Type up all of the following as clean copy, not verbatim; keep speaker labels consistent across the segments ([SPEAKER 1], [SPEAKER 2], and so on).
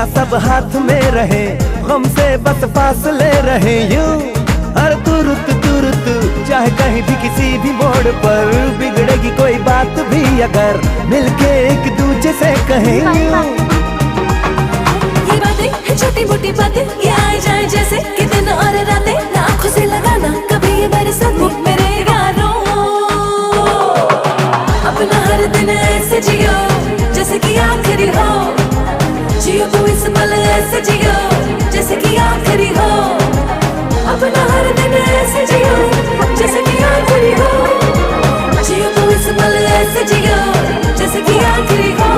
[SPEAKER 1] खुशियाँ सब हाथ में रहे, गम से बस फासले रहे यूं। हर तुरुत चाहे कहीं भी किसी भी मोड़ पर, बिगड़ेगी कोई बात भी अगर मिलके एक दूजे से कहें यूं।
[SPEAKER 2] ये बातें है छोटी मोटी बातें, ये आए जाए जैसे कि दिन और रातें, ना आँखों से लगाना कभी ये बरसात मेरे यारों। अपना हर दिन ऐसे जियो जैसे कि आखिरी हो, जियो तो इस पल ऐसे जियो जैसे कि आखिरी हो। अपना हर दिन ऐसे जियो जैसे कि आखिरी हो, जियो तो इस पल ऐसे जियो जैसे कि आखिरी हो।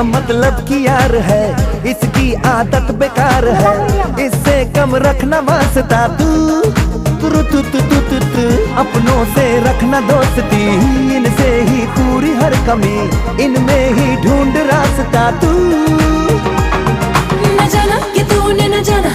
[SPEAKER 1] मतलब की यार है, इसकी आदत बेकार है, इससे कम रखना वास्ता तू। अपनों से रखना दोस्ती, इनसे ही पूरी हर कमी, इनमें ही ढूंढ रास्ता तू।
[SPEAKER 2] न जाना कि तूने न जाना